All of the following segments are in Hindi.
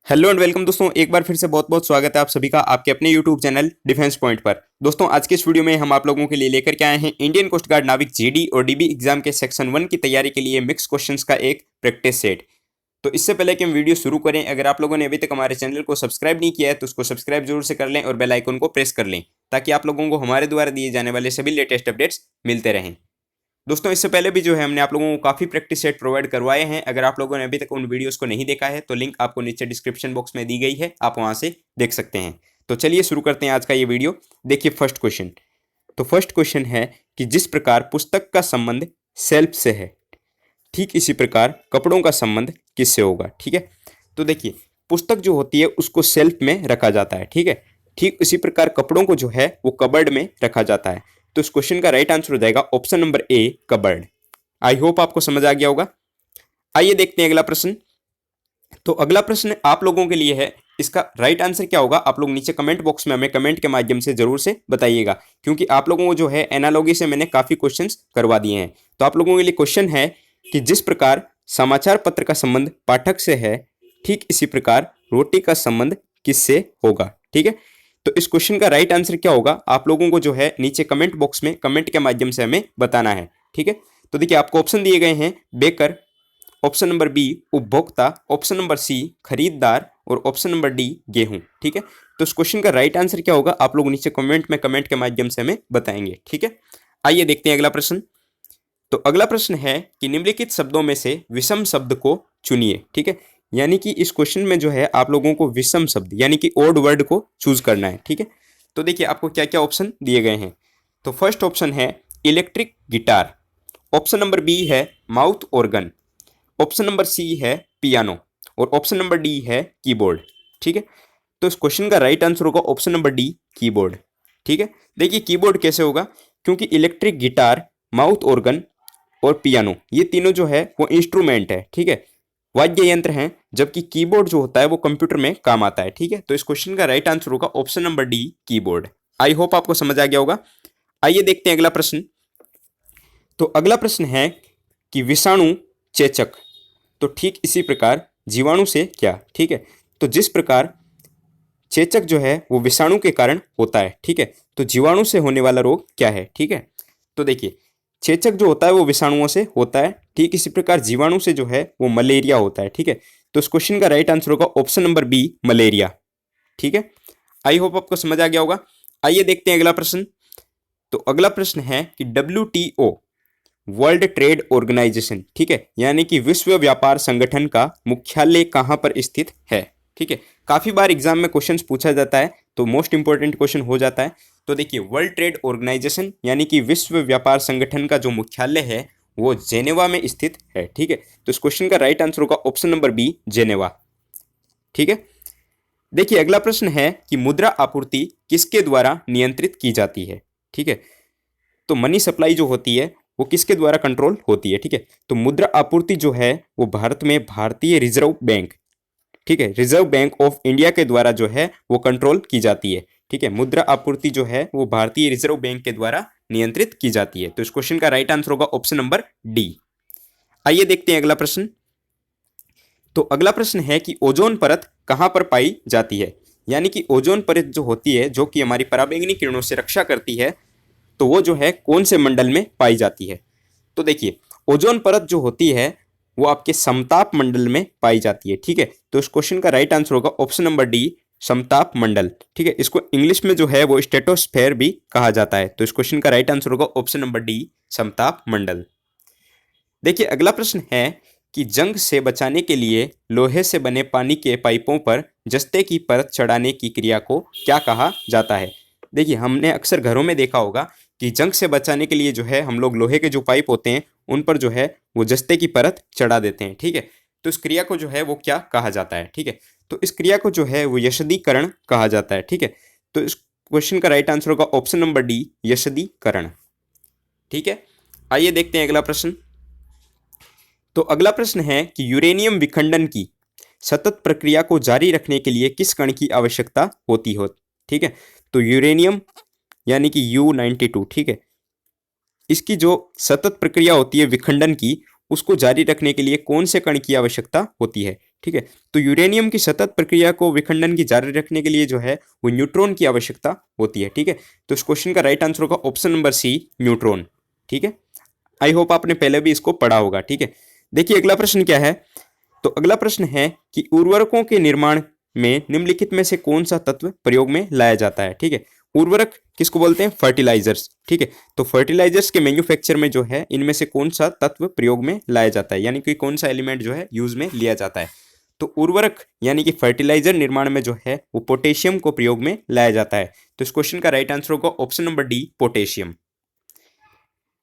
हेलो एंड वेलकम दोस्तों, एक बार फिर से बहुत बहुत स्वागत है आप सभी का आपके अपने यूट्यूब चैनल डिफेंस पॉइंट पर। दोस्तों आज के इस वीडियो में हम आप लोगों के लिए लेकर के आए हैं इंडियन कोस्ट गार्ड नाविक जीडी और डीबी एग्जाम के सेक्शन 1 की तैयारी के लिए मिक्स क्वेश्चंस का एक प्रैक्टिस सेट। तो इससे पहले कि हम वीडियो शुरू करें, अगर आप लोगों ने अभी तक हमारे चैनल को सब्सक्राइब नहीं किया है तो उसको सब्सक्राइब जरूर से कर लें और बेल आइकन को प्रेस कर लें ताकि आप लोगों को हमारे द्वारा दिए जाने वाले सभी लेटेस्ट अपडेट्स मिलते रहें। दोस्तों इससे पहले भी जो है हमने आप लोगों को काफ़ी प्रैक्टिस सेट प्रोवाइड करवाए हैं। अगर आप लोगों ने अभी तक उन वीडियोस को नहीं देखा है तो लिंक आपको नीचे डिस्क्रिप्शन बॉक्स में दी गई है, आप वहां से देख सकते हैं। तो चलिए शुरू करते हैं आज का ये वीडियो। देखिए फर्स्ट क्वेश्चन। तो फर्स्ट क्वेश्चन है कि जिस प्रकार पुस्तक का संबंध सेल्फ से है, ठीक इसी प्रकार कपड़ों का संबंध किससे होगा। ठीक है, तो देखिए पुस्तक जो होती है उसको सेल्फ में रखा जाता है, ठीक है। ठीक इसी प्रकार कपड़ों को जो है वो कबर्ड में रखा जाता है। तो इस क्वेश्चन का राइट आंसर हो जाएगा option number A, cupboard. I hope आपको समझ आ गया होगा। आइए देखते हैं अगला प्रश्न। तो अगला प्रश्न आप लोगों के लिए है, इसका राइट आंसर क्या होगा आप लोग नीचे कमेंट बॉक्स में हमें कमेंट के माध्यम से जरूर से बताइएगा, क्योंकि आप लोगों को जो है एनालॉगी से मैंने काफी क्वेश्चंस करवा दिए हैं। तो आप लोगों के लिए क्वेश्चन है कि जिस प्रकार समाचार पत्र का संबंध पाठक से है, ठीक इसी प्रकार रोटी का संबंध किससे होगा। ठीक है, तो इस क्वेश्चन का राइट आंसर क्या होगा आप लोगों को जो है नीचे कमेंट बॉक्स में कमेंट के माध्यम से हमें बताना है। ठीक है, तो देखिए आपको ऑप्शन दिए गए हैं बेकर, ऑप्शन नंबर बी उपभोक्ता, ऑप्शन नंबर सी खरीदार और ऑप्शन नंबर डी गेहूं। ठीक है, तो इस क्वेश्चन का राइट आंसर क्या होगा आप लोग नीचे कमेंट में कमेंट के माध्यम से हमें बताएंगे। ठीक है, आइए देखते हैं अगला प्रश्न। तो अगला प्रश्न है कि निम्नलिखित शब्दों में से विषम शब्द को चुनिए। ठीक है, यानी कि इस क्वेश्चन में जो है आप लोगों को विषम शब्द यानी कि ओड वर्ड को चूज करना है। ठीक है, तो देखिए आपको क्या क्या ऑप्शन दिए गए हैं। तो फर्स्ट ऑप्शन है electric guitar, option number B है mouth organ, option number C है पियानो और ऑप्शन नंबर डी है कीबोर्ड। ठीक है, तो इस क्वेश्चन का राइट आंसर होगा ऑप्शन नंबर डी, कीबोर्ड। ठीक है, देखिए कीबोर्ड कैसे होगा, क्योंकि इलेक्ट्रिक गिटार, माउथ ऑर्गन और पियानो ये तीनों जो है वो इंस्ट्रूमेंट है, ठीक है, वाद्य यंत्र हैं, जबकि कीबोर्ड जो होता है वो कंप्यूटर में काम आता है। ठीक है, तो इस क्वेश्चन का राइट आंसर होगा option number D, keyboard. I hope आपको समझ आ गया होगा। आइए देखते हैं अगला प्रश्न। तो अगला प्रश्न है कि विषाणु चेचक, तो ठीक इसी प्रकार जीवाणु से क्या। ठीक है, तो जिस प्रकार चेचक जो है वो विषाणु के कारण होता है, ठीक है, तो जीवाणु से होने वाला रोग क्या है। ठीक है, तो देखिए चेचक जो होता है वो विषाणुओं से होता है, ठीक इसी प्रकार जीवाणु से जो है वो मलेरिया होता है। ठीक है, तो इस क्वेश्चन का राइट आंसर होगा ऑप्शन नंबर बी, मलेरिया। ठीक है, आई होप आपको समझ आ गया होगा। आइए देखते हैं अगला प्रश्न। तो अगला प्रश्न है कि WTO वर्ल्ड ट्रेड ऑर्गेनाइजेशन, ठीक है, यानी कि विश्व व्यापार संगठन का मुख्यालय कहां पर स्थित है। ठीक है, काफी बार एग्जाम में क्वेश्चंस पूछा जाता है तो मोस्ट इंपॉर्टेंट क्वेश्चन हो जाता है। तो देखिए वर्ल्ड ट्रेड ऑर्गेनाइजेशन यानी कि विश्व व्यापार संगठन का जो मुख्यालय है वो जेनेवा में स्थित है। ठीक है, तो इस क्वेश्चन का राइट आंसर होगा ऑप्शन नंबर बी, जेनेवा। ठीक है, देखिए अगला प्रश्न है कि मुद्रा आपूर्ति किसके द्वारा नियंत्रित की जाती है। ठीक है, तो मनी सप्लाई जो होती है वो किसके द्वारा कंट्रोल होती है। ठीक है, तो मुद्रा आपूर्ति जो है वो भारत में भारतीय रिजर्व बैंक, ठीक है, रिजर्व बैंक ऑफ इंडिया के द्वारा जो है वो कंट्रोल की जाती है। ठीक है, मुद्रा आपूर्ति जो है वो भारतीय रिजर्व बैंक के द्वारा नियंत्रित की जाती है। तो इस क्वेश्चन का राइट आंसर होगा ऑप्शन नंबर डी। आइए देखते हैं अगला प्रश्न। तो अगला प्रश्न है कि ओजोन परत कहां पर पाई जाती है, यानी कि ओजोन परत जो होती है जो कि हमारी पराबैंगनी किरणों से रक्षा करती है, तो वो जो है कौन से मंडल में पाई जाती है। तो देखिए ओजोन परत जो होती है वो आपके समताप मंडल में पाई जाती है। ठीक है, तो इस क्वेश्चन का राइट आंसर होगा ऑप्शन नंबर डी, समताप मंडल। ठीक है, इसको इंग्लिश में जो है वो स्ट्रेटोस्फेयर भी कहा जाता है। तो इस क्वेश्चन का राइट आंसर होगा ऑप्शन नंबर डी, समताप मंडल। देखिए अगला प्रश्न है कि जंग से बचाने के लिए लोहे से बने पानी के पाइपों पर जस्ते की परत चढ़ाने की क्रिया को क्या कहा जाता है। देखिए हमने अक्सर घरों में देखा होगा कि जंग से बचाने के लिए जो है हम लोग लोहे के जो पाइप होते हैं उन पर जो है वो जस्ते की परत चढ़ा देते हैं। ठीक है, तो इस क्रिया को जो है वो क्या कहा जाता है। ठीक है, तो इस क्रिया को जो है वो यशदीकरण कहा जाता है। ठीक है, तो इस क्वेश्चन का राइट आंसर होगा ऑप्शन नंबर डी, यशदीकरण। ठीक है, आइए देखते हैं अगला प्रश्न। तो अगला प्रश्न है कि यूरेनियम विखंडन की सतत प्रक्रिया को जारी रखने के लिए किस कण की आवश्यकता होती हो। ठीक है, तो यूरेनियम यानी कि U92, ठीक है, इसकी जो सतत प्रक्रिया होती है विखंडन की उसको जारी रखने के लिए कौन से कण की आवश्यकता होती है। ठीक है। तो यूरेनियम की सतत प्रक्रिया को विखंडन की जारी रखने के लिए जो है वो न्यूट्रॉन की आवश्यकता होती है। ठीक है। तो इस क्वेश्चन का राइट आंसर होगा ऑप्शन नंबर सी, न्यूट्रॉन। ठीक है। आई होप आपने पहले भी इसको पढ़ा होगा। ठीक है। देखिए अगला प्रश्न क्या है। तो अगला प्रश्न है कि उर्वरकों के निर्माण में निम्नलिखित में से कौन सा तत्व प्रयोग में लाया जाता है। ठीक है। उर्वरक किसको बोलते हैं? फर्टिलाइजर्स। ठीक है। तो फर्टिलाइजर्स के मैन्युफैक्चर में जो है इनमें से कौन सा तत्व प्रयोग में लाया जाता है, यानी कि कौन सा एलिमेंट जो है यूज में लिया जाता है। तो उर्वरक यानी कि फर्टिलाइजर निर्माण में जो है वो पोटेशियम को प्रयोग में लाया जाता है। तो इस क्वेश्चन का राइट आंसर होगा ऑप्शन नंबर डी, पोटेशियम।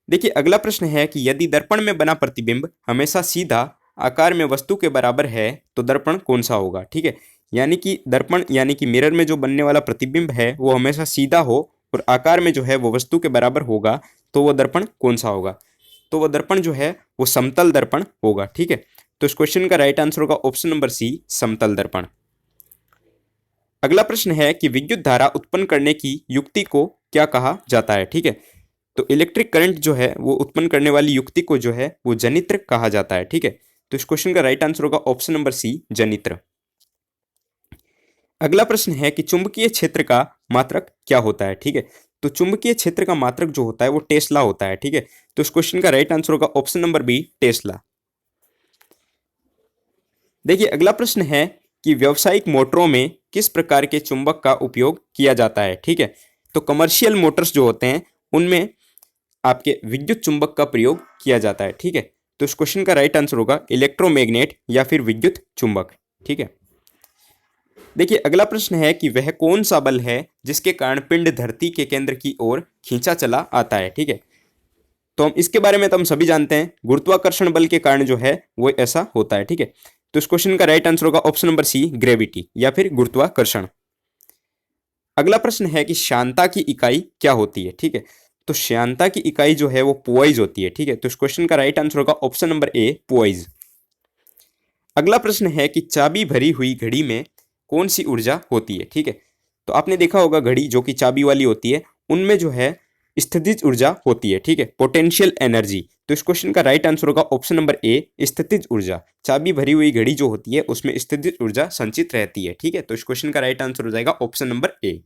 देखिए अगला प्रश्न है कि यदि दर्पण में बना प्रतिबिंब हमेशा सीधा आकार में वस्तु के बराबर है तो दर्पण कौन सा होगा। ठीक है। यानी कि दर्पण यानी कि मिरर में जो बनने वाला प्रतिबिंब है वो हमेशा सीधा हो और आकार में जो है वो वस्तु के बराबर होगा तो वो दर्पण कौन सा होगा। तो वो दर्पण जो है वो समतल दर्पण होगा। ठीक है। तो इस क्वेश्चन का राइट आंसर होगा ऑप्शन नंबर सी, समतल दर्पण। अगला प्रश्न है कि विद्युत धारा उत्पन्न करने की युक्ति को क्या कहा जाता है। ठीक है। तो इलेक्ट्रिक करंट जो है वो उत्पन्न करने वाली युक्ति को जो है वो जनित्र कहा जाता है। ठीक है। तो इस क्वेश्चन का राइट आंसर होगा ऑप्शन नंबर सी, जनित्र। अगला प्रश्न है कि चुंबकीय क्षेत्र का मात्रक क्या होता है। ठीक है। तो चुंबकीय क्षेत्र का मात्रक जो होता है वो टेस्ला होता है। ठीक है। तो इस क्वेश्चन का राइट आंसर होगा ऑप्शन नंबर बी, टेस्ला। देखिए अगला प्रश्न है कि व्यावसायिक मोटरों में किस प्रकार के चुंबक का उपयोग किया जाता है। ठीक है। तो कमर्शियल मोटर्स जो होते हैं उनमें आपके विद्युत चुंबक का प्रयोग किया जाता है। ठीक है। तो इस क्वेश्चन का राइट आंसर होगा इलेक्ट्रोमैग्नेट या फिर विद्युत चुंबक। ठीक है। देखिए अगला प्रश्न है कि वह कौन सा बल है जिसके कारण पिंड धरती के केंद्र की ओर खींचा चला आता है। ठीक है। तो हम इसके बारे में तो हम सभी जानते हैं, गुरुत्वाकर्षण बल के कारण जो है वो ऐसा होता है। ठीक है। तो इस क्वेश्चन का राइट आंसर होगा ऑप्शन नंबर सी, ग्रेविटी या फिर गुरुत्वाकर्षण। अगला प्रश्न है कि श्यानता की इकाई क्या होती है। ठीक है। तो श्यानता की इकाई जो है वो पोइज होती है। ठीक है। तो इस क्वेश्चन का राइट आंसर होगा ऑप्शन नंबर ए, पोइज। अगला प्रश्न है कि चाबी भरी हुई घड़ी में कौन सी ऊर्जा होती है। ठीक है। तो आपने देखा होगा घड़ी जो कि चाबी वाली होती है उनमें जो है स्थितिज ऊर्जा होती है। ठीक है, पोटेंशियल एनर्जी। तो इस क्वेश्चन का राइट आंसर होगा ऑप्शन नंबर ए, स्थितिज ऊर्जा। चाबी भरी हुई घड़ी जो होती है उसमें स्थितिज ऊर्जा संचित रहती है। ठीक है। तो इस क्वेश्चन का राइट आंसर हो जाएगा ऑप्शन नंबर ए।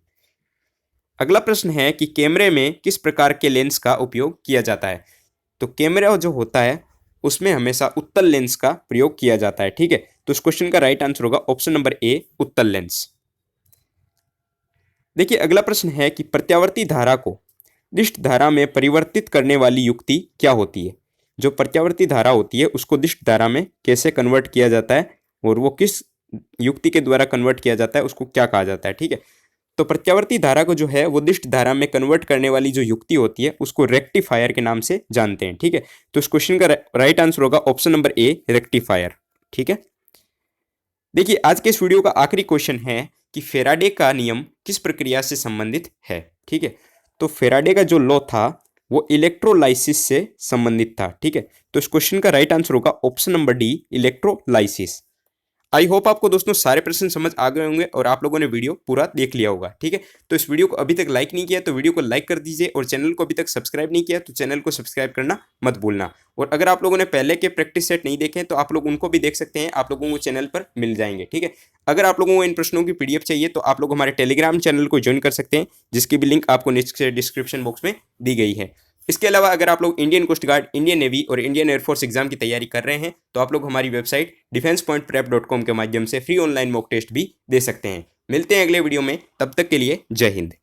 अगला प्रश्न है कि कैमरे में किस प्रकार के लेंस का उपयोग किया जाता है। तो कैमरा जो होता है उसमें हमेशा उत्तल लेंस का प्रयोग किया जाता है। ठीक है। तो इस क्वेश्चन का राइट आंसर होगा ऑप्शन नंबर ए, उत्तल लेंस। देखिए अगला प्रश्न है कि प्रत्यावर्ती धारा को दिष्ट धारा में परिवर्तित करने वाली युक्ति क्या होती है। जो प्रत्यावर्ती धारा होती है उसको दिष्ट धारा में कैसे कन्वर्ट किया जाता है और वो किस युक्ति के द्वारा कन्वर्ट किया जाता है उसको क्या कहा जाता है। ठीक है। तो प्रत्यावर्ती धारा को जो है वो दिष्ट धारा में कन्वर्ट करने वाली जो युक्ति होती है उसको रेक्टिफायर के नाम से जानते हैं। ठीक है। तो इस क्वेश्चन का राइट आंसर होगा ऑप्शन नंबर ए, रेक्टिफायर। ठीक है। देखिए आज के इस वीडियो का आखिरी क्वेश्चन है कि फेराडे का नियम किस प्रक्रिया से संबंधित है। ठीक है। तो फेराडे का जो लॉ था वो इलेक्ट्रोलाइसिस से संबंधित था। ठीक है। तो इस क्वेश्चन का राइट आंसर होगा option number D, electrolysis. I hope आपको दोस्तों सारे प्रश्न समझ आ गए होंगे और आप लोगों ने वीडियो पूरा देख लिया होगा। ठीक है। तो इस वीडियो को अभी तक लाइक नहीं किया तो वीडियो को लाइक कर दीजिए और चैनल को अभी तक सब्सक्राइब नहीं किया तो चैनल को सब्सक्राइब करना मत भूलना। और अगर आप लोगों ने पहले के प्रैक्टिस सेट नहीं देखे तो आप लोग उनको भी देख सकते हैं, आप लोगों को चैनल पर मिल जाएंगे। ठीक है। अगर आप लोगों को इन प्रश्नों की पीडीएफ चाहिए तो आप लोग हमारे टेलीग्राम चैनल को ज्वाइन कर सकते हैं, जिसकी भी लिंक आपको नीचे डिस्क्रिप्शन बॉक्स में दी गई है। इसके अलावा अगर आप लोग Indian coast guard, Indian navy और इंडियन एयरफोर्स एग्जाम की तैयारी कर रहे हैं तो आप लोग हमारी वेबसाइट defensepointprep.com के माध्यम से फ्री ऑनलाइन मॉक टेस्ट भी दे सकते हैं। मिलते हैं अगले वीडियो में, तब तक के लिए जय हिंद।